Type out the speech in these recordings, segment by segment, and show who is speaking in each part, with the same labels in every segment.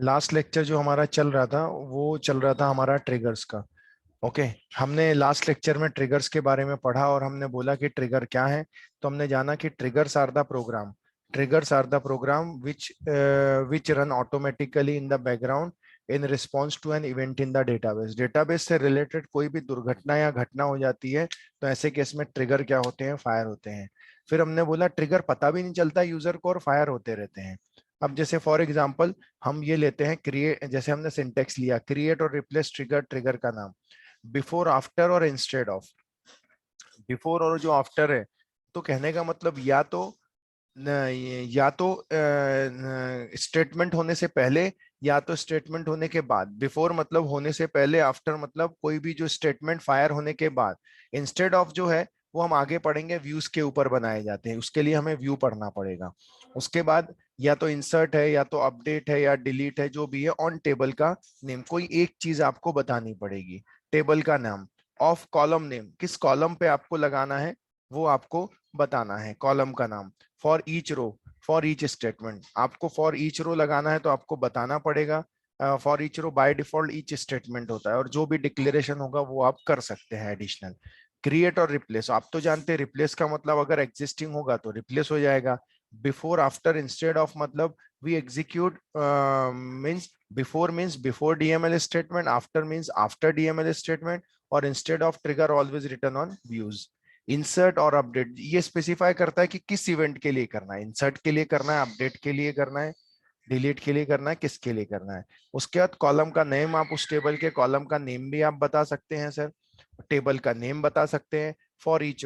Speaker 1: Last lecture जो हमारा चल रहा था वो चल रहा था हमारा ट्रिगर्स का। ओके। हमने लास्ट लेक्चर में ट्रिगर्स के बारे में पढ़ा और हमने बोला कि ट्रिगर क्या है। तो हमने जाना कि triggers are the program which run automatically in the background in response to an event in the database. Database से रिलेटेड कोई भी दुर्घटना या घटना हो जाती है तो ऐसे केस में ट्रिगर क्या होते हैं, फायर होते हैं। फिर हमने बोला ट्रिगर पता भी नहीं चलता यूजर को और फायर होते रहते हैं। अब जैसे फॉर एग्जांपल हम ये लेते हैं क्रिएट, जैसे हमने सिंटेक्स लिया क्रिएट और रिप्लेस ट्रिगर, ट्रिगर का नाम बिफोर आफ्टर और इंस्टेड ऑफ। बिफोर और जो आफ्टर है तो कहने का मतलब या तो स्टेटमेंट होने से पहले या तो स्टेटमेंट होने के बाद। बिफोर मतलब होने से पहले, आफ्टर मतलब कोई भी जो स्टेटमेंट फायर होने के बाद। इंस्टेड ऑफ जो है वो हम आगे पढ़ेंगे, व्यूज के ऊपर बनाए जाते हैं, उसके लिए हमें व्यू पढ़ना पड़ेगा। उसके बाद या तो इंसर्ट है या तो अपडेट है या डिलीट है, जो भी है ऑन टेबल का नेम, कोई एक चीज आपको बतानी पड़ेगी, टेबल का नाम। ऑफ कॉलम नेम, किस कॉलम पे आपको लगाना है वो आपको बताना है, कॉलम का नाम। For each row, for each statement, आपको फॉर ईच रो लगाना है तो आपको बताना पड़ेगा। For each row by default each statement होता है और जो भी डिक्लेरेशन होगा वो आप कर सकते हैं एडिशनल। क्रिएट और रिप्लेस, आप तो जानते हैं रिप्लेस का मतलब अगर एग्जिस्टिंग होगा तो रिप्लेस हो जाएगा। बिफोर आफ्टर इंस्टेड ऑफ मतलब we execute means before means before DML statement, after means after DML statement, और instead of trigger always return on views. Insert और अपडेट ये स्पेसिफाई करता है कि किस इवेंट के लिए करना है, इंसर्ट के लिए करना है, अपडेट के लिए करना है, डिलीट के लिए करना है, किसके लिए करना है। उसके बाद कॉलम का नेम, आप उस टेबल के कॉलम का नेम भी आप बता सकते हैं सर, टेबल का नेम बता सकते हैं। फॉर ईच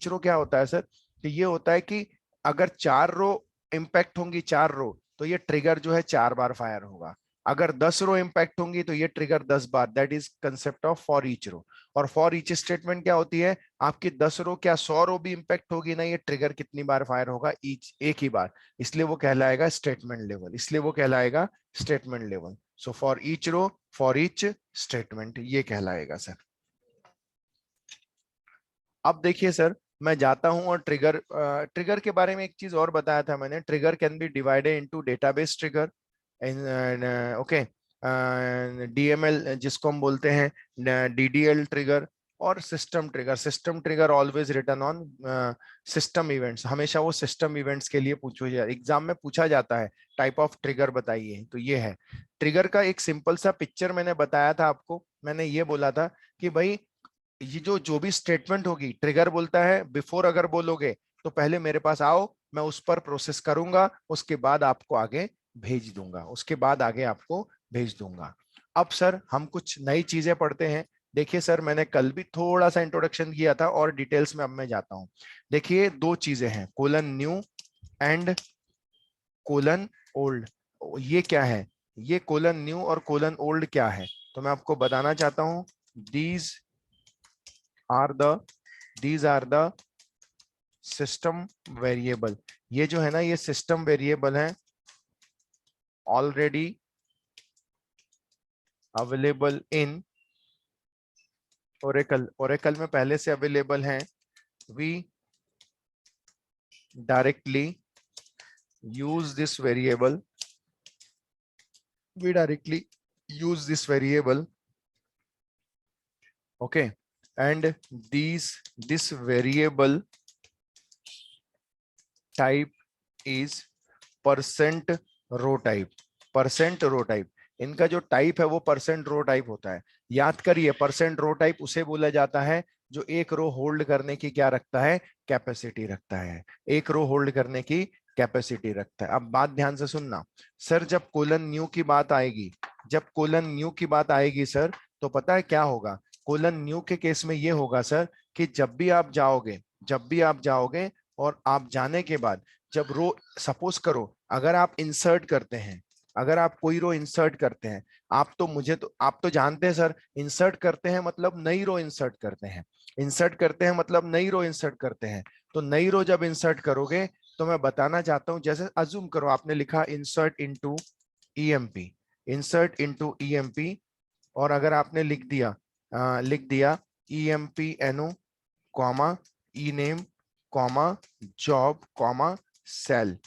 Speaker 1: रो क्या होता है सर, कि ये होता है कि अगर 4 रो इंपैक्ट होंगी, 4 रो, तो ये ट्रिगर जो है 4 बार फायर होगा। अगर 10 रो इंपैक्ट होंगी तो ये ट्रिगर 10 बार, that is concept of for each row. और फॉर ईच स्टेटमेंट क्या होती है, आपकी 10 रो क्या 100 रो भी इंपैक्ट होगी ना, ये ट्रिगर कितनी बार फायर होगा, ईच एक ही बार, इसलिए वो कहलाएगा स्टेटमेंट लेवल, इसलिए वो कहलाएगा statement level. So for each row, for each statement, ये कहलाएगा सर। अब देखिए सर, मैं जाता हूं और ट्रिगर के बारे में एक चीज और बताया था मैंने, trigger can be divided into database trigger, okay, DML जिसको हम बोलते हैं, डीडीएल ट्रिगर, और system trigger. System trigger always return on system events, हमेशा वो सिस्टम इवेंट्स के लिए पूछा जाए, एग्जाम में पूछा जाता है टाइप ऑफ ट्रिगर बताइए, तो ये है ट्रिगर का एक सिंपल सा पिक्चर मैंने बताया था आपको। मैंने ये बोला था कि भाई ये जो जो भी स्टेटमेंट होगी, ट्रिगर बोलता है बिफोर अगर बोलोगे तो पहले मेरे पास आओ, मैं उस पर प्रोसेस करूंगा, उसके बाद आपको आगे भेज दूंगा, उसके बाद आगे आपको भेज दूंगा। अब सर हम कुछ नई चीजें पढ़ते हैं। देखिए सर, मैंने कल भी थोड़ा सा इंट्रोडक्शन किया था और डिटेल्स में अब मैं जाता हूं। देखिए 2 चीजें हैं, colon new and colon old. ये क्या है, ये कोलन न्यू और कोलन ओल्ड क्या है, तो मैं आपको बताना चाहता हूं। These are the these are the system variable. ये जो है ना, ये सिस्टम वेरिएबल है, already available in Oracle. Oracle में पहले से अवेलेबल हैं। We directly use this variable, we directly use this variable, okay, and this variable type is percent row type. Percent row type, इनका जो टाइप है वो percent रो type होता है। याद करिए, परसेंट रो टाइप उसे बोला जाता है जो एक रो होल्ड करने की क्या रखता है, कैपेसिटी रखता है, एक रो होल्ड करने की कैपेसिटी रखता है। अब बात ध्यान से सुनना सर, जब कोलन न्यू की बात आएगी, जब कोलन न्यू की बात आएगी सर, तो पता है क्या होगा। कोलन न्यू के केस में ये होगा सर कि जब भी आप जाओगे और आप जाने के बाद जब रो, सपोज करो अगर आप इंसर्ट करते हैं, अगर आप कोई रो इंसर्ट करते हैं, आप तो जानते हैं सर, इंसर्ट करते हैं मतलब नई रो इंसर्ट करते हैं, इंसर्ट करते हैं मतलब नई रो इंसर्ट करते हैं। तो नई रो जब इंसर्ट करोगे तो मैं बताना चाहता हूं, जैसे अज्यूम करो आपने लिखा insert into EMP, insert into EMP, और अगर आपने लिख दिया EMP NO comma E name comma job comma sale,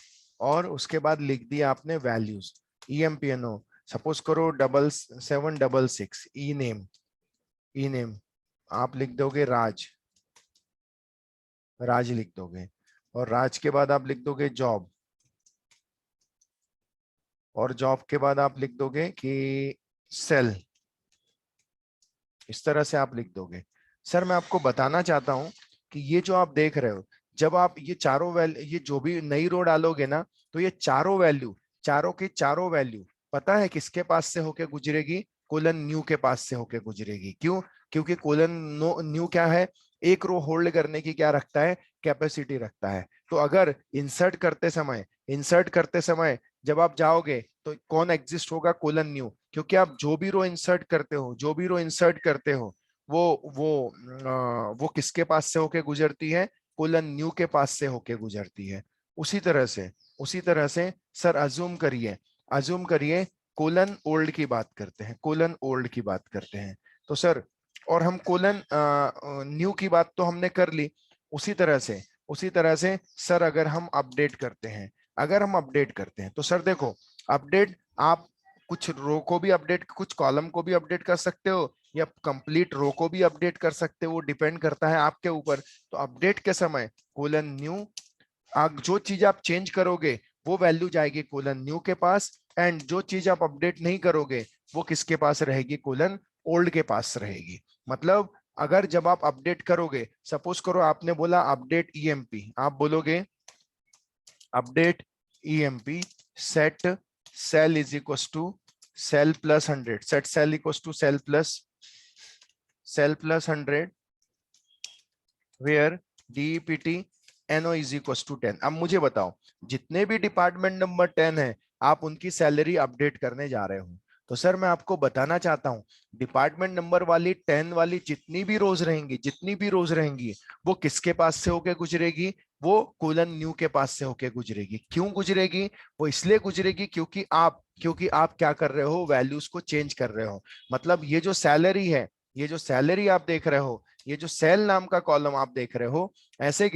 Speaker 1: और उसके बाद लिख दिया आपने वैल्यूज ईएमपीएनओ सपोज करो 7766 ई नेम आप लिख दोगे राज, राज लिख दोगे, और राज के बाद आप लिख दोगे जॉब, और जॉब के बाद आप लिख दोगे कि सेल। इस तरह से आप लिख दोगे। सर मैं आपको बताना चाहता हूं कि ये जो आप देख रहे हो, जब आप ये चारों वैल्यू, ये जो भी नई रो डालोगे ना, तो ये चारों वैल्यू, चारों के चारों वैल्यू पता है किसके पास से होके गुजरेगी? कोलन न्यू के पास से होके गुजरेगी। क्यों? क्योंकि कोलन न्यू क्या है? एक रो होल्ड करने की क्या रखता है? कैपेसिटी रखता है। तो अगर इंसर्ट करते समय जब आप जाओगे तो कौन एग्जिस्ट होगा? Colon new. क्योंकि आप जो भी रो इंसर्ट करते हो, जो भी रो इंसर्ट करते हो, वो किसके पास से होके गुजरती है? कोलन न्यू के पास से होके गुजरती है। उसी तरह से सर अज्यूम करिए कोलन ओल्ड की बात करते हैं, कोलन ओल्ड की बात करते हैं। तो सर, और हम कोलन न्यू की बात तो हमने कर ली। उसी तरह से सर अगर हम अपडेट करते हैं, तो सर देखो, अपडेट आप कुछ रो को भी अपडेट, कुछ कॉलम को भी अपडेट कर सकते हो, या कंप्लीट रो को भी अपडेट कर सकते हो, वो डिपेंड करता है आपके ऊपर। तो अपडेट के समय कोलन न्यू, जो चीज आप चेंज करोगे वो वैल्यू जाएगी कोलन न्यू के पास, एंड जो चीज आप अपडेट नहीं करोगे वो किसके पास रहेगी? कोलन ओल्ड के पास रहेगी। मतलब अगर जब आप अपडेट करोगे, सपोज करो आपने बोला अपडेट ईएमपी, आप बोलोगे update EMP set sal is equal to sal plus 100, set sal equal to sal plus 100 where DEPT NO is equal to 10। अब मुझे बताओ, जितने भी डिपार्टमेंट नंबर 10 है, आप उनकी सैलरी अपडेट करने जा रहे हो। तो सर मैं आपको बताना चाहता हूं, डिपार्टमेंट नंबर वाली 10 वाली जितनी भी रोज रहेंगी, वो किसके पास से होके गुजरेगी? वो कोलन न्यू के पास से होके गुजरेगी। क्यों गुजरेगी? वो इसलिए गुजरेगी क्योंकि आप क्या कर रहे हो? वैल्यूज को चेंज कर रहे हो। मतलब ये जो सैलरी है, ये जो सैलरी आप देख रहे हो, ये जो सेल नाम का कॉलम आप देख रहे हो, ऐसे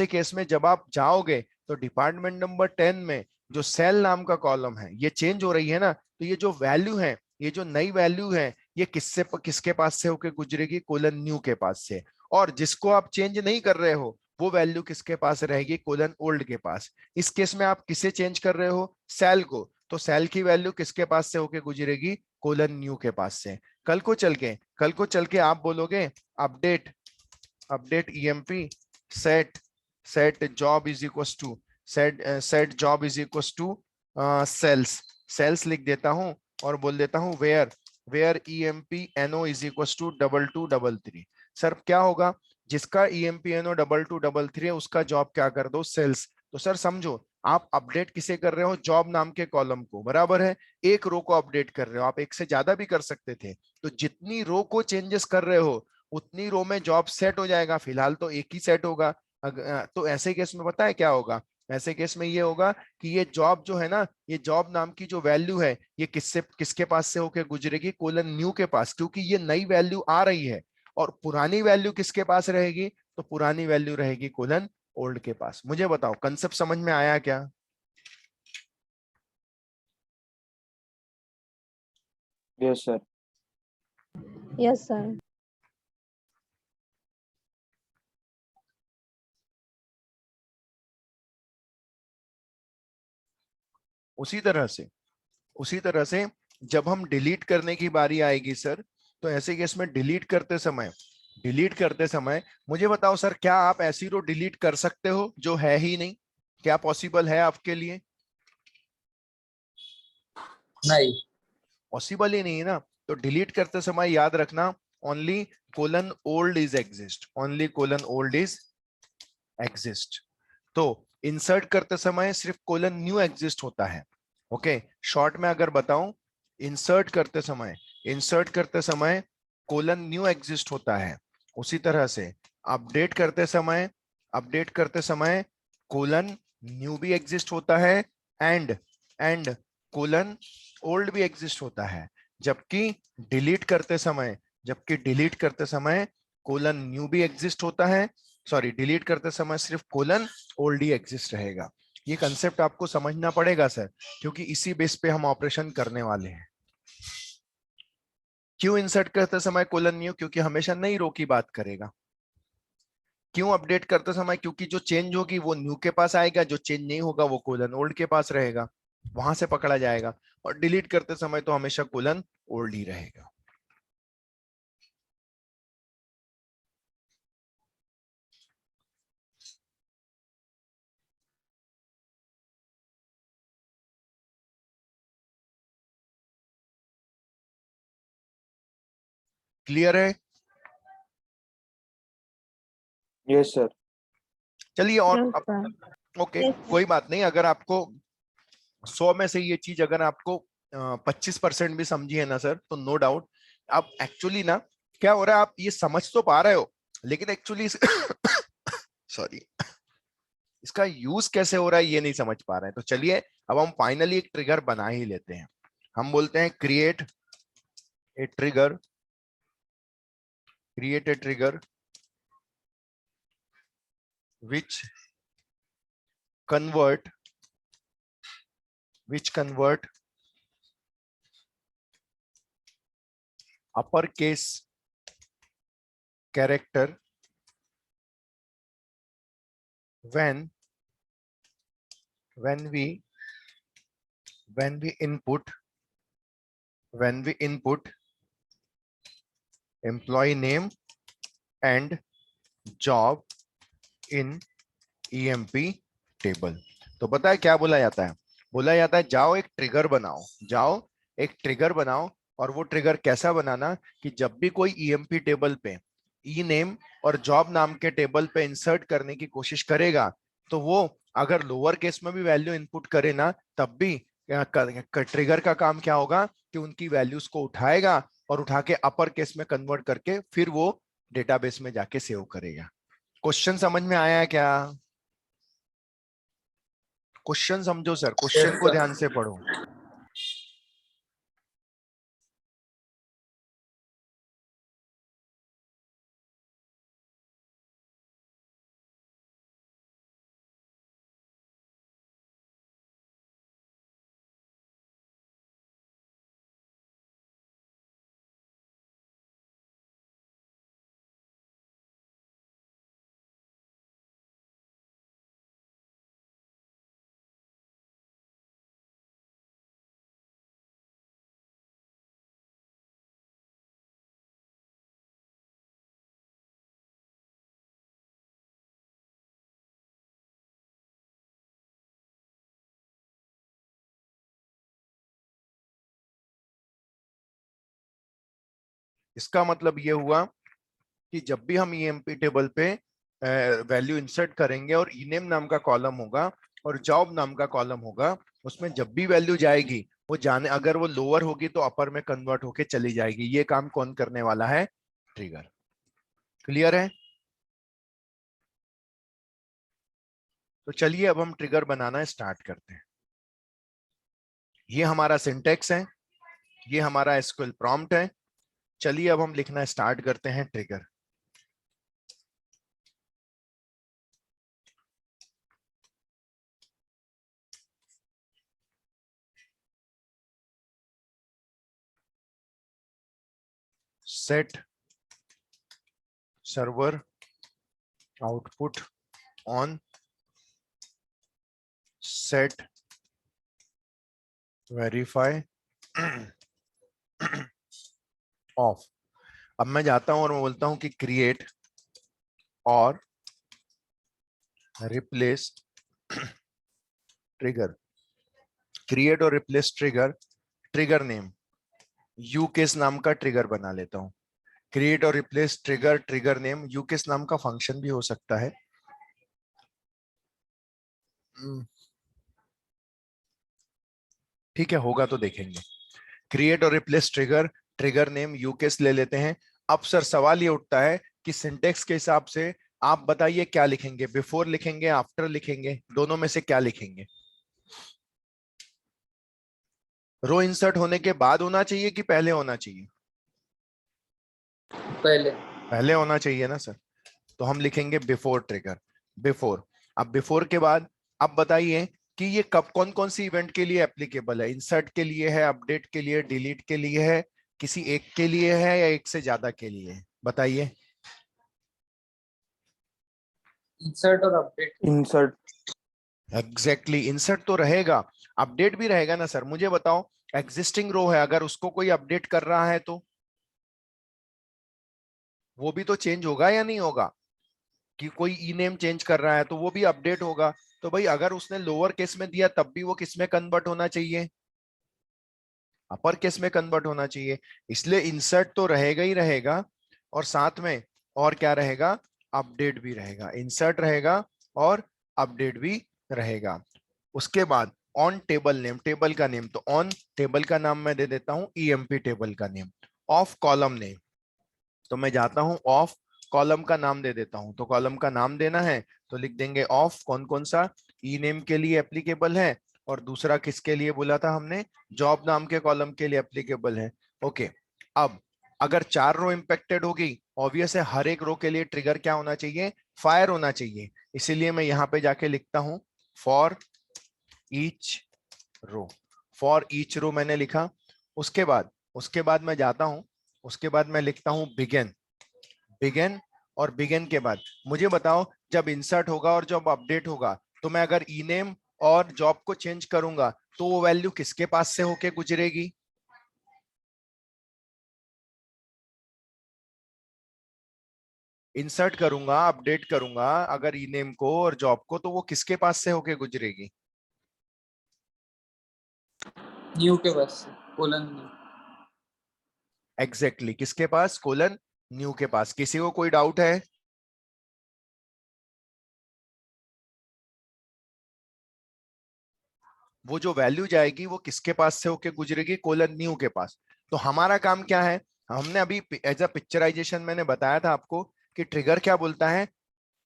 Speaker 1: केस में जब आप जाओगे तो डिपार्टमेंट नंबर 10 में जो सेल नाम का कॉलम है, ये चेंज हो रही है ना, तो ये जो वैल्यू है, ये जो नई वैल्यू है, ये किसके पास से होकर गुजरेगी? कोलन न्यू के पास से। और जिसको आप चेंज नहीं कर रहे हो, वो वैल्यू किसके पास रहेगी? कोलन ओल्ड के पास। इस केस में आप किसे चेंज कर रहे हो? सेल को। तो सेल की वैल्यू किसके पास से होकर गुजरेगी? कोलन न्यू के पास से। कल को चल के आप बोलोगे update EMP set set job is equal to set job is equal to sales लिख देता हूं, और बोल देता हूं where EMP NO is equal to 2233। Sir क्या होगा? जिसका ईएमपी एनओ 2233 है, उसका जॉब क्या कर दो? सेल्स। तो सर समझो, आप अपडेट किसे कर रहे हो? जॉब नाम के कॉलम को, बराबर है। एक रो को अपडेट कर रहे हो, आप एक से ज्यादा भी कर सकते थे। तो जितनी रो को चेंजेस कर रहे हो, उतनी रो में जॉब सेट हो जाएगा। फिलहाल तो एक ही सेट होगा। तो ऐसे केस में पता है क्या होगा? ऐसे केस में ये होगा कि ये जॉब जो है ना, ये जॉब नाम की जो वैल्यू है, ये किसके पास से होकर गुजरेगी? कोलन न्यू के पास, क्योंकि ये नई वैल्यू आ रही है। और पुरानी वैल्यू किसके पास रहेगी? तो पुरानी वैल्यू रहेगी कोलन ओल्ड के पास। मुझे बताओ, कंसेप्ट समझ में आया क्या?
Speaker 2: Yes sir.
Speaker 3: Yes sir.
Speaker 1: उसी तरह से जब हम डिलीट करने की बारी आएगी सर, तो ऐसे केस में डिलीट करते समय मुझे बताओ सर, क्या आप ऐसी रो डिलीट कर सकते हो जो है ही नहीं? क्या पॉसिबल है आपके लिए?
Speaker 2: नहीं।
Speaker 1: पॉसिबल ही नहीं है ना। तो डिलीट करते समय याद रखना, only colon old is exist. तो इंसर्ट करते समय सिर्फ कोलन न्यू एग्जिस्ट होता है। ओके, शॉर्ट में अगर बताऊं, इंसर्ट करते समय कोलन न्यू एग्जिस्ट होता है। उसी तरह से अपडेट करते समय कोलन न्यू भी एग्जिस्ट होता है, एंड कोलन ओल्ड भी एग्जिस्ट होता है। जबकि डिलीट करते समय कोलन न्यू भी एग्जिस्ट होता है। सॉरी, डिलीट करते समय सिर्फ कोलन ओल्ड ही एग्जिस्ट रहेगा। ये कंसेप्ट आपको समझना पड़ेगा सर, क्योंकि इसी बेस पे हम ऑपरेशन करने वाले हैं। क्यों इंसर्ट करते समय कोलन न्यू? क्योंकि हमेशा नई रो की बात करेगा। क्यों अपडेट करते समय? क्योंकि जो चेंज होगी वो न्यू के पास आएगा, जो चेंज नहीं होगा वो कोलन ओल्ड के पास रहेगा, वहां से पकड़ा जाएगा। और डिलीट करते समय तो हमेशा कोलन ओल्ड ही रहेगा। क्लियर है?
Speaker 2: Yes sir.
Speaker 1: चलिए और
Speaker 3: Yes, sir.
Speaker 1: ओके,
Speaker 3: Yes,
Speaker 1: कोई बात नहीं। अगर आपको 100 में से ये चीज अगर आपको 25% भी समझी है ना सर, तो नो डाउट आप एक्चुअली ना क्या हो रहा है, आप ये समझ तो पा रहे हो, लेकिन एक्चुअली सॉरी, इसका यूज कैसे हो रहा है ये नहीं समझ पा रहे हैं। तो चलिए अब हम फाइनली एक ट्रिगर बना ही लेते हैं। हम बोलते हैं create a trigger, create a trigger which convert uppercase character when we input employee name and job in EMP table. तो पता है क्या बोला जाता है? बोला जाता है जाओ एक ट्रिगर बनाओ, जाओ एक ट्रिगर बनाओ। और वो ट्रिगर कैसा बनाना कि जब भी कोई ईएमपी टेबल पे ई नेम और जॉब नाम के टेबल पे इंसर्ट करने की कोशिश करेगा, तो वो अगर लोअर केस में भी वैल्यू इनपुट करे ना, तब भी ट्रिगर का काम क्या होगा कि उनकी वैल्यूज को उठाएगा और उठा के अपर केस में कन्वर्ट करके फिर वो डेटाबेस में जाके सेव करेगा। क्वेश्चन समझ में आया क्या? क्वेश्चन समझो सर, क्वेश्चन को ध्यान से पढ़ो। इसका मतलब ये हुआ कि जब भी हम ईएमपी टेबल पे वैल्यू इंसर्ट करेंगे और ईनेम नाम का कॉलम होगा और जॉब नाम का कॉलम होगा, उसमें जब भी वैल्यू जाएगी वो जाने, अगर वो लोअर होगी तो अपर में कन्वर्ट होके चली जाएगी। ये काम कौन करने वाला है? ट्रिगर। क्लियर है? तो चलिए अब हम ट्रिगर बनाना स्टार्ट करते हैं। ये हमारा सिंटेक्स है, ये हमारा एसक्यूएल प्रॉम्प्ट है। चलिए अब हम लिखना स्टार्ट करते हैं trigger. Set server output on, set verify of. अब मैं जाता हूं और मैं बोलता हूं कि क्रिएट और रिप्लेस ट्रिगर। क्रिएट और replace trigger, trigger name UK's नाम का ट्रिगर बना लेता हूं। क्रिएट और replace trigger, trigger name UK's नाम का फंक्शन भी हो सकता है। ठीक है, होगा तो देखेंगे। क्रिएट और replace trigger, trigger name UK's ले लेते हैं। अब सर सवाल ये उठता है कि सिंटेक्स के हिसाब से आप बताइए क्या लिखेंगे, बिफोर लिखेंगे, आफ्टर लिखेंगे, दोनों में से क्या लिखेंगे? रो इंसर्ट होने के बाद होना चाहिए कि पहले होना चाहिए?
Speaker 2: पहले।
Speaker 1: पहले होना चाहिए ना सर। तो हम लिखेंगे बिफोर ट्रिगर, बिफोर। अब बिफोर के बाद अब बताइए कि ये कब कौन कौन सी इवेंट के लिए एप्लीकेबल है। इंसर्ट के लिए है, अपडेट के लिए, डिलीट के लिए है, किसी एक के लिए है या एक से ज्यादा के लिए है? बताइए।
Speaker 4: इंसर्ट और अपडेट।
Speaker 2: इंसर्ट।
Speaker 1: एग्जैक्टली इंसर्ट तो रहेगा, अपडेट भी रहेगा ना सर। मुझे बताओ, एग्जिस्टिंग रो है, अगर उसको कोई अपडेट कर रहा है तो वो भी तो चेंज होगा या नहीं होगा? कि कोई ई नेम चेंज कर रहा है तो वो भी अपडेट होगा। तो भाई अगर उसने लोअर केस में दिया तब भी वो किस में कन्वर्ट होना चाहिए? अपर केस में कन्वर्ट होना चाहिए। इसलिए इंसर्ट तो रहेगा ही रहेगा, और साथ में और क्या रहेगा? अपडेट भी रहेगा। इंसर्ट रहेगा और अपडेट भी रहेगा। उसके बाद ऑन टेबल नेम, टेबल का नेम, तो ऑन टेबल का नाम मैं दे देता हूं ईएमपी टेबल का नेम। ऑफ कॉलम नेम, तो मैं जाता हूं ऑफ कॉलम का नाम दे देता हूं। तो कॉलम का नाम देना है तो लिख देंगे ऑफ कौन कौन सा ई नेम के लिए एप्लीकेबल है, और दूसरा किसके लिए बोला था हमने? जॉब नाम के कॉलम के लिए एप्लीकेबल है। ओके। अब अगर 4 रो इंपेक्टेड होगी, ऑब्वियस है हर एक रो के लिए ट्रिगर क्या होना चाहिए? फायर होना चाहिए। इसीलिए मैं यहां पे जाके लिखता हूं for each row. For each row मैंने लिखा। उसके बाद मैं जाता हूं, उसके बाद मैं लिखता हूं बिगिन। बिगिन, और बिगिन के बाद मुझे बताओ, जब इंसर्ट होगा और जब अपडेट होगा, तो मैं अगर ई नेम और जॉब को चेंज करूंगा तो वो वैल्यू किसके पास से होके गुजरेगी? इंसर्ट करूंगा, अपडेट करूंगा अगर ई नेम को और जॉब को, तो वो किसके पास से होके गुजरेगी?
Speaker 4: न्यू के पास से, कोलन न्यू।
Speaker 1: एग्जैक्टली किसके पास? कोलन न्यू के पास। किसी को कोई डाउट है? वो जो वैल्यू जाएगी वो किसके पास से होके गुजरेगी? कोलन न्यू के पास। तो हमारा काम क्या है? हमने अभी एज अ पिक्चराइजेशन मैंने बताया था आपको कि ट्रिगर क्या बोलता है।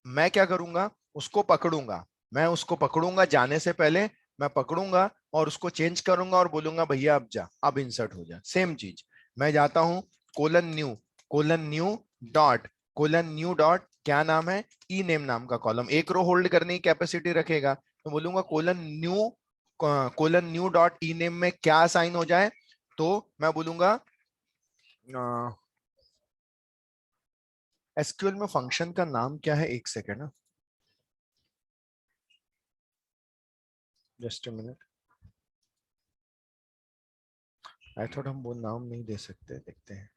Speaker 1: मैं क्या करूंगा? उसको पकड़ूंगा। मैं उसको पकड़ूंगा जाने से पहले, मैं पकड़ूंगा और उसको चेंज करूंगा और बोलूंगा भैया अब जा, अब इंसर्ट हो जा। सेम चीज मैं जाता हूं colon new, colon new dot, colon new dot क्या नाम है? ई नेम नाम का कॉलम। एक रो होल्ड करने की कैपेसिटी रखेगा, तो बोलूंगा colon new, colon new dot E name में क्या असाइन हो जाए? तो मैं बोलूंगा एसक्यूएल में फंक्शन का नाम क्या है? एक सेकेंड ना, just a minute. I thought हम वो नाम नहीं दे सकते, देखते हैं।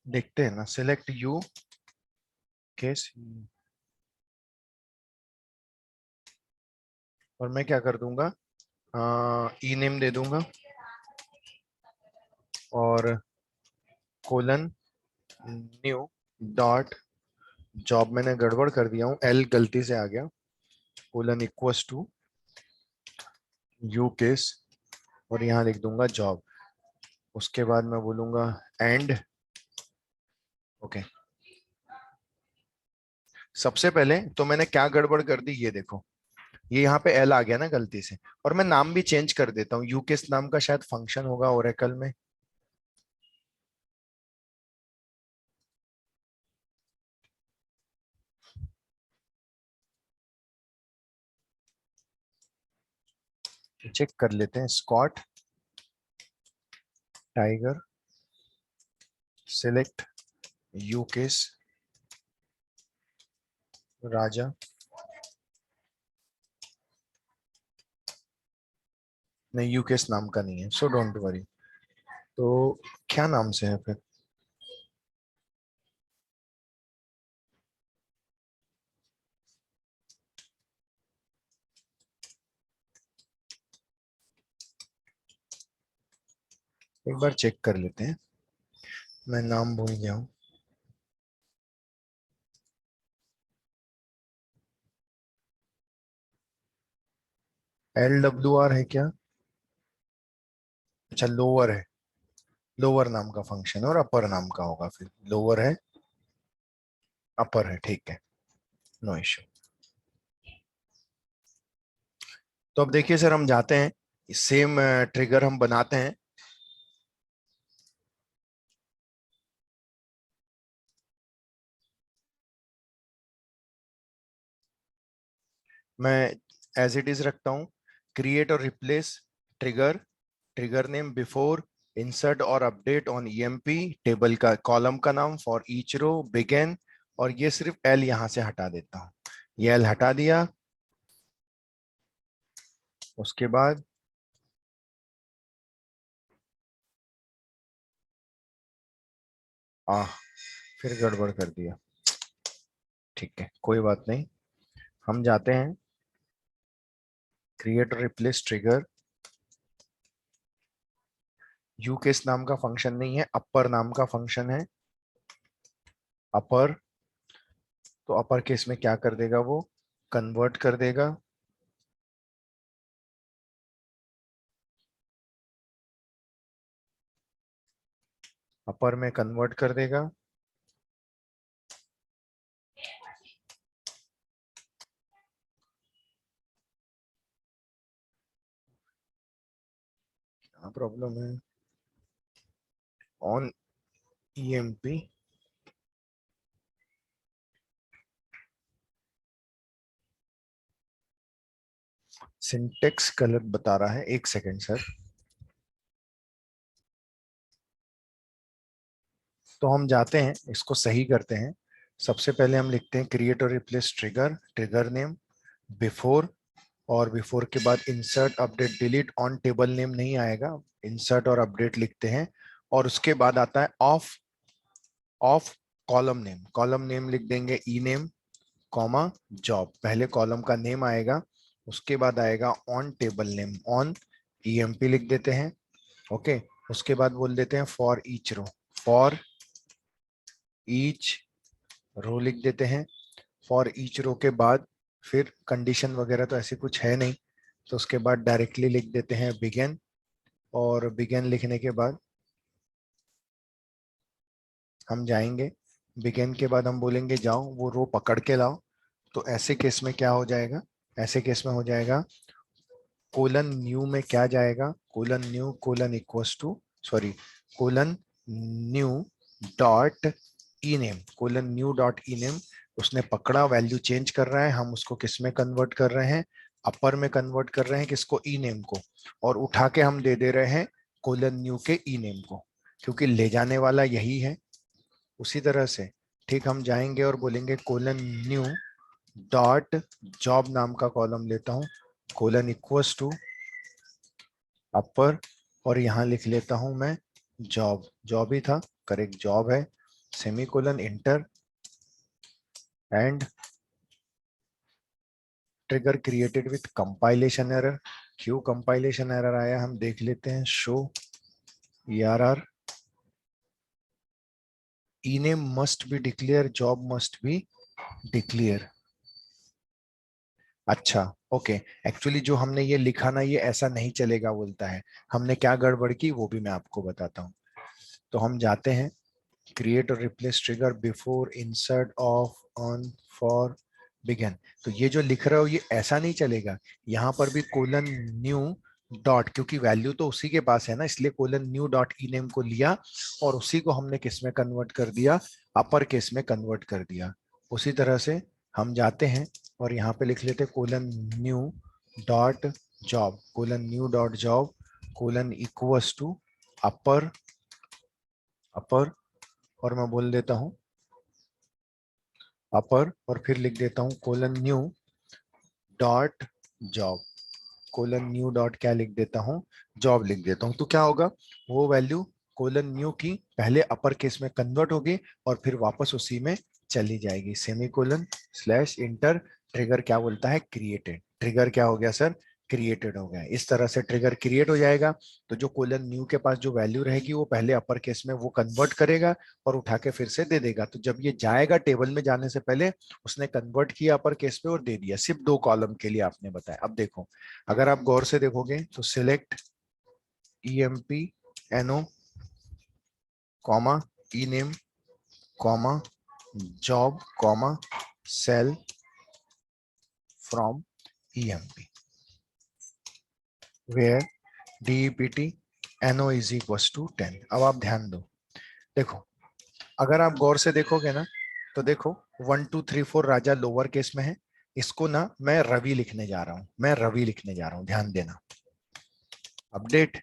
Speaker 1: देखते हैं ना, सिलेक्ट यू केस, और मैं क्या कर दूंगा? ई नेम दे दूंगा और कोलन न्यू डॉट जॉब। मैंने गड़बड़ कर दिया हूँ, एल गलती से आ गया। Colon equals to U case, और यहाँ लिख दूंगा जॉब। उसके बाद मैं बोलूंगा एंड। ओके। सबसे पहले तो मैंने क्या गड़बड़ कर दी ये देखो, ये यहाँ पे एल आ गया ना गलती से, और मैं नाम भी चेंज कर देता हूँ। यूकेस नाम का शायद फंक्शन होगा ओरेकल में। चेक कर लेते हैं। स्कॉट टाइगर सिलेक्ट यूकेस राजा। नहीं, यूकेस नाम का नहीं है, सो डोंट वरी। तो क्या नाम से है फिर? एक बार चेक कर लेते हैं, मैं नाम भूल गया हूँ। LWR है क्या? अच्छा लोअर है, लोअर नाम का फंक्शन है, और अपर नाम का होगा फिर। लोअर है, अपर है, ठीक है, नो इश्यू। तो अब देखिए सर, हम जाते हैं, सेम ट्रिगर हम बनाते हैं। मैं एज इट इज रखता हूँ, क्रिएट और replace trigger, trigger name before, insert और अपडेट ऑन ईएमपी, टेबल का कॉलम का नाम फॉर ईच रो, बिगिन, और ये सिर्फ एल यहां से हटा देता हूँ, ये एल हटा दिया। उसके बाद फिर गड़बड़ कर दिया, ठीक है कोई बात नहीं। हम जाते हैं क्रिएट और रिप्लेस ट्रिगर, यू केस नाम का फंक्शन नहीं है, अपर नाम का फंक्शन है, अपर। तो अपर केस में क्या कर देगा, वो कन्वर्ट कर देगा, अपर में कन्वर्ट कर देगा। क्या प्रॉब्लम है, ऑन ईएमपी, सिंटेक्स गलत बता रहा है, एक सेकेंड सर। तो हम जाते हैं, इसको सही करते हैं। सबसे पहले हम लिखते हैं क्रिएट और replace trigger, trigger name before, और बिफोर के बाद insert update delete, on table name नहीं आएगा, इंसर्ट और अपडेट लिखते हैं। और उसके बाद आता है of, of column name, column name लिख देंगे ई नेम कॉमा जॉब, पहले कॉलम का नेम आएगा, उसके बाद आएगा on table name, on EMP लिख देते हैं। ओके, उसके बाद बोल देते हैं for each row, for each row लिख देते हैं। फॉर ईच रो के बाद फिर कंडीशन वगैरह तो ऐसे कुछ है नहीं, तो उसके बाद डायरेक्टली लिख देते हैं बिगिन, और बिगिन लिखने के बाद हम जाएंगे, बिगिन के बाद हम बोलेंगे जाओ वो रो पकड़ के लाओ। तो ऐसे केस में क्या हो जाएगा, ऐसे केस में हो जाएगा कोलन न्यू में क्या जाएगा, colon new colon equals to, sorry, colon new dot E name, colon new dot E name, उसने पकड़ा, वैल्यू चेंज कर रहा है, हम उसको किस में कन्वर्ट कर रहे हैं, अपर में कन्वर्ट कर रहे हैं, किसको, ई नेम को, और उठा के हम दे दे रहे हैं कोलन न्यू के ई नेम को, क्योंकि ले जाने वाला यही है। उसी तरह से ठीक हम जाएंगे और बोलेंगे कोलन न्यू डॉट जॉब नाम का कॉलम लेता हूं, कोलन इक्वल्स टू अपर, और यहां लिख लेता हूं मैं जॉब, जॉब ही था, करेक्ट जॉब है, semicolon inter, and trigger created with compilation error. क्यों कंपाइलेशन एरर आया हम देख लेते हैं, show ERR, E name must be declare, job must be declare. अच्छा ओके, एक्चुअली जो हमने ये लिखा ना, ये ऐसा नहीं चलेगा बोलता है, हमने क्या गड़बड़ की वो भी मैं आपको बताता हूँ। तो हम जाते हैं क्रिएट और replace trigger before insert of on for begin. तो ये जो लिख रहे हो ये ऐसा नहीं चलेगा, यहाँ पर भी कोलन न्यू डॉट, क्योंकि वैल्यू तो उसी के पास है ना, इसलिए colon new dot E name को लिया और उसी को हमने किस में कन्वर्ट कर दिया, अपर केस में कन्वर्ट कर दिया। उसी तरह से हम जाते हैं और यहाँ पे लिख लेते colon new dot job, colon new dot job, colon equals to upper, upper, और मैं बोल देता हूं अपर, और फिर लिख देता हूं colon new dot job, colon new dot क्या लिख देता हूं, जॉब लिख देता हूं। तो क्या होगा, वो वैल्यू कोलन न्यू की पहले अपर केस में कन्वर्ट होगी और फिर वापस उसी में चली जाएगी, सेमीकोलन स्लैश इंटर, ट्रिगर क्या बोलता है, क्रिएटेड, ट्रिगर क्या हो गया सर, क्रिएटेड हो गया। इस तरह से ट्रिगर क्रिएट हो जाएगा। तो जो कोलन न्यू के पास जो वैल्यू रहेगी वो पहले अपर केस में वो कन्वर्ट करेगा और उठा के फिर से दे देगा। तो जब ये जाएगा टेबल में जाने से पहले उसने कन्वर्ट किया अपर केस पे और दे दिया, सिर्फ 2 कॉलम के लिए आपने बताया। अब देखो, अगर आप गौर से देखोगे तो select EMP NO comma E name comma job comma sale from EMP where DEPT NO is equals to 10। अब आप ध्यान दो, देखो अगर आप गौर से देखोगे ना, तो देखो 1 2 3 4 राजा लोअर केस में है, इसको ना मैं रवि लिखने जा रहा हूं, मैं रवि लिखने जा रहा हूं, ध्यान देना। Update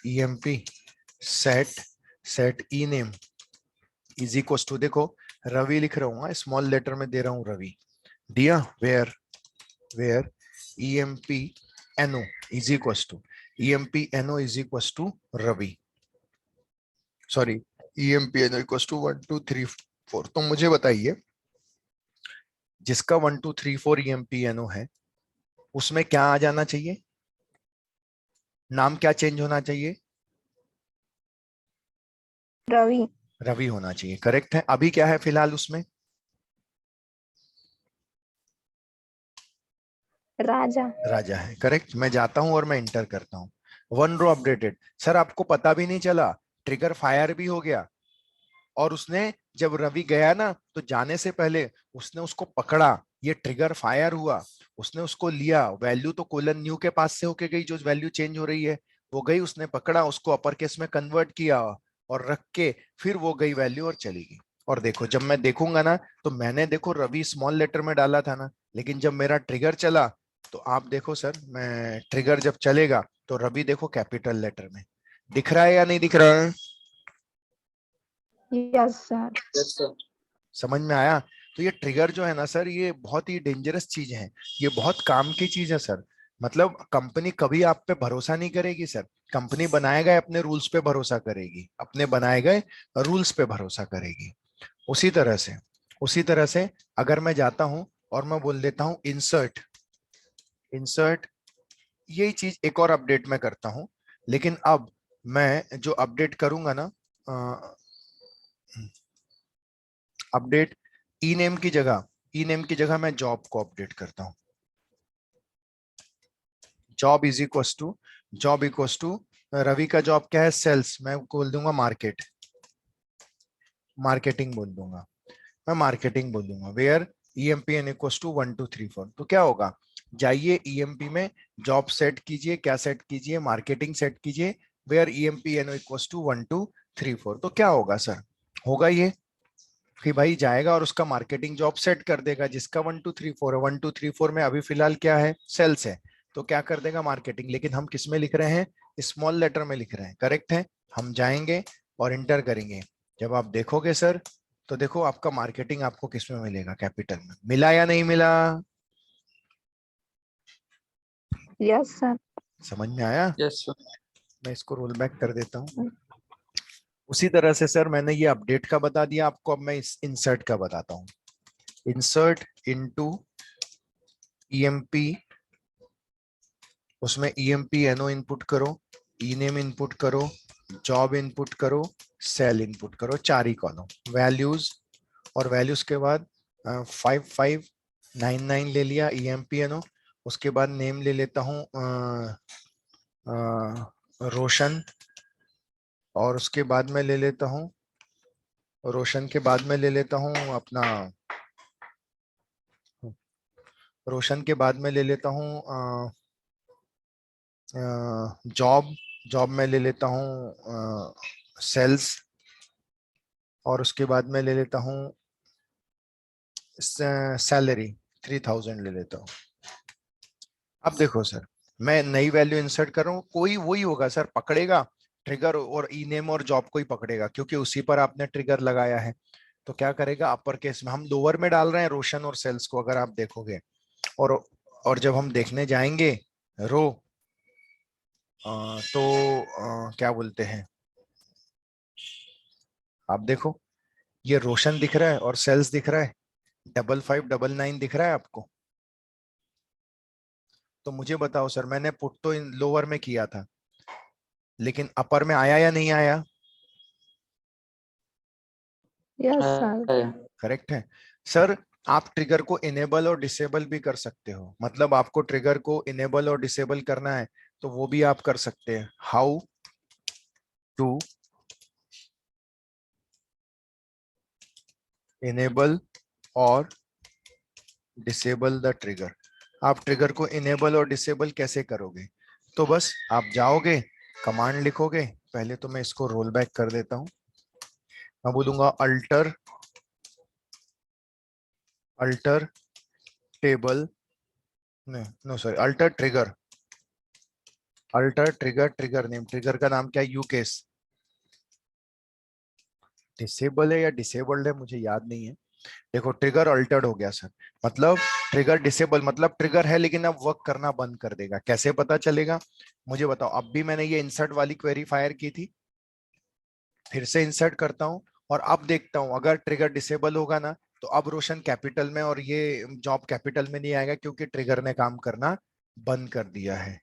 Speaker 1: emp set E name is equal to, देखो रवि लिख रहा हूँ, स्मॉल लेटर में दे रहा हूँ रवि, दिया where emp no is equal to emp no is equal to Ravi, sorry emp no equal to 1 2 3 4। तो मुझे बताइए जिसका 1 2 3 4 emp no है उसमें क्या आ जाना चाहिए, नाम क्या चेंज होना चाहिए,
Speaker 3: रवि।
Speaker 1: रवि होना चाहिए, करेक्ट है। अभी क्या है फिलहाल उसमें,
Speaker 3: राजा।
Speaker 1: राजा है, करेक्ट। मैं जाता हूं और मैं इंटर करता हूं, 1 रो अपडेटेड। सर आपको पता भी नहीं चला, ट्रिगर फायर भी हो गया, और उसने जब रवि गया ना तो जाने से पहले उसने उसको पकड़ा, ये ट्रिगर फायर हुआ, उसने उसको लिया, वैल्यू तो कोलन न्यू के पास से होके गई, जो वैल्यू चेंज हो रही है वो गई, उसने पकड़ा उसको अपर केस में कन्वर्ट किया और रख के फिर वो गई वैल्यू और चली गई। और देखो जब मैं देखूंगा ना तो मैंने देखो रवि स्मॉल लेटर में डाला था ना, लेकिन जब मेरा ट्रिगर चला तो आप देखो सर, मैं ट्रिगर जब चलेगा तो रवि देखो कैपिटल लेटर में दिख रहा है या नहीं दिख रहा है,
Speaker 3: यस सर।
Speaker 4: Yes, sir.
Speaker 1: समझ में आया। तो ये ट्रिगर जो है ना सर, ये बहुत ही डेंजरस चीज है, ये बहुत काम की चीज है सर। मतलब कंपनी कभी आप पे भरोसा नहीं करेगी सर, कंपनी बनाए गए अपने रूल्स पे भरोसा करेगी, अपने बनाए गए रूल्स पे भरोसा करेगी। उसी तरह से अगर मैं जाता हूं और मैं बोल देता हूं इंसर्ट, यही चीज एक और अपडेट में करता हूं, लेकिन अब मैं जो अपडेट करूंगा ना, अपडेट ई नेम की जगह मैं जॉब को अपडेट करता हूं। जॉब इक्वस टू रवि का जॉब क्या है, सेल्स, मैं बोल दूंगा मार्केटिंग बोल दूंगा, मैं मार्केटिंग बोल दूंगा। Where EMPN equals to 1 2 3 4। तो क्या होगा, जाइए EMP में जॉब सेट कीजिए, क्या सेट कीजिए, मार्केटिंग सेट कीजिए, वेयर EMPN इक्वस टू 1 2 3 4। तो क्या होगा सर, होगा ये कि भाई जाएगा और उसका मार्केटिंग जॉब सेट कर देगा, जिसका 1 2 3 4 है, 1 2 3 4 में अभी फिलहाल क्या है, सेल्स है, तो क्या कर देगा मार्केटिंग। लेकिन हम किस में लिख रहे हैं, स्मॉल लेटर में लिख रहे हैं, करेक्ट है। हम जाएंगे और इंटर करेंगे, जब आप देखोगे सर तो देखो आपका मार्केटिंग आपको किस में मिलेगा, कैपिटल में मिला या नहीं मिला,
Speaker 3: यस सर।
Speaker 1: समझ में आया।
Speaker 4: Yes, sir.
Speaker 1: मैं इसको रोल बैक कर देता हूँ। उसी तरह से सर मैंने ये अपडेट का बता दिया आपको, अब मैं इस इंसर्ट का बताता हूँ। इंसर्ट इनटू EMP, उसमें EMP NO इनपुट करो, ई नेम इनपुट करो, जॉब इनपुट करो, सेल इनपुट करो, 4 ही कॉलम, वैल्यूज, और वैल्यूज के बाद 5599 ले लिया EMP NO। उसके बाद नेम ले लेता हूँ रोशन, और उसके बाद में ले लेता हूँ, रोशन के बाद में ले लेता हूँ अपना, रोशन के बाद में ले लेता हूँ जॉब, जॉब में ले लेता हूँ सेल्स, और उसके बाद में ले लेता हूँ सैलरी 3000 ले लेता हूँ। अब देखो सर, मैं नई वैल्यू इंसर्ट कर रहा हूँ, कोई वही होगा सर, पकड़ेगा ट्रिगर और ई नेम और जॉब को ही पकड़ेगा, क्योंकि उसी पर आपने ट्रिगर लगाया है। तो क्या करेगा, अपर केस में हम लोअर में डाल रहे हैं रोशन और सेल्स को, अगर आप देखोगे, और जब हम देखने जाएंगे रो, तो क्या बोलते हैं, आप देखो ये रोशन दिख रहा है और सेल्स दिख रहा है, 5599 दिख रहा है आपको। तो मुझे बताओ सर, मैंने पुट तो इन लोअर में किया था, लेकिन अपर में आया या नहीं आया,
Speaker 3: यस सर।
Speaker 1: करेक्ट है सर। आप ट्रिगर को इनेबल और डिसेबल भी कर सकते हो, मतलब आपको ट्रिगर को इनेबल और डिसेबल करना है तो वो भी आप कर सकते हैं। हाउ टू इनेबल और डिसेबल द ट्रिगर, आप ट्रिगर को इनेबल और डिसेबल कैसे करोगे, तो बस आप जाओगे, कमांड लिखोगे, पहले तो मैं इसको रोल बैक कर देता हूं, मैं बोलूंगा alter table no sorry, alter trigger, alter trigger, trigger name, trigger का नाम क्या है? यूकेस। डिसेबल है या डिसेबल्ड है मुझे याद नहीं है। देखो ट्रिगर अल्टर्ड हो गया सर, मतलब ट्रिगर डिसेबल मतलब ट्रिगर है लेकिन अब वर्क करना बंद कर देगा। कैसे पता चलेगा मुझे बताओ? अब भी मैंने ये इंसर्ट वाली क्वेरी फायर की थी, फिर से इंसर्ट करता हूं और अब देखता हूं अगर ट्रिगर डिसेबल होगा ना तो अब रोशन कैपिटल में और ये जॉब कैपिटल में नहीं आएगा क्योंकि ट्रिगर ने काम करना बंद कर दिया है।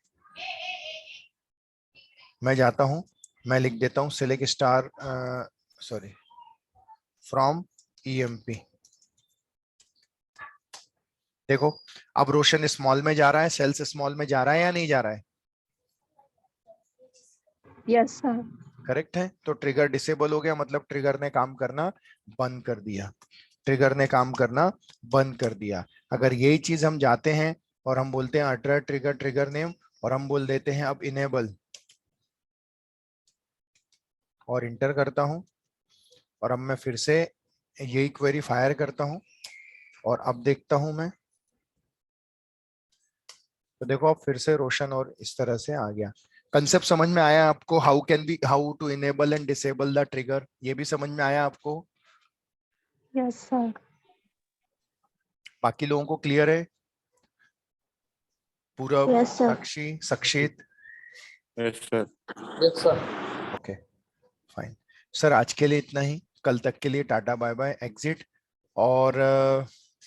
Speaker 1: मैं जाता हूं, मैं लिख देता हूं select star, sorry, from EMP. देखो अब रोशन स्मॉल में जा रहा है, सेल्स स्मॉल में जा रहा है या नहीं जा रहा है?
Speaker 3: Yes, sir.
Speaker 1: करेक्ट है। तो ट्रिगर डिसेबल हो गया मतलब ट्रिगर ने काम करना बंद कर दिया, ट्रिगर ने काम करना बंद कर दिया। अगर यही चीज हम जाते हैं और हम बोलते हैं अल्टर ट्रिगर, ट्रिगर नेम, और हम बोल देते हैं अब इनेबल और इंटर करता हूं, और अब मैं फिर से यही क्वेरी फायर करता हूं और अब देखता हूं मैं, तो देखो अब फिर से रोशन और इस तरह से आ गया। कंसेप्ट समझ में आया आपको? How can be, how to enable and disable the trigger, ये भी समझ में आया आपको?
Speaker 3: Yes, sir.
Speaker 1: बाकी लोगों को क्लियर है? पूरब,
Speaker 3: Yes, sir.
Speaker 1: साक्षी, सक्षित?
Speaker 2: Yes, sir.
Speaker 4: Yes, sir.
Speaker 1: Okay fine sir, आज के लिए इतना ही। कल तक के लिए टाटा बाय बाय, एग्जिट। और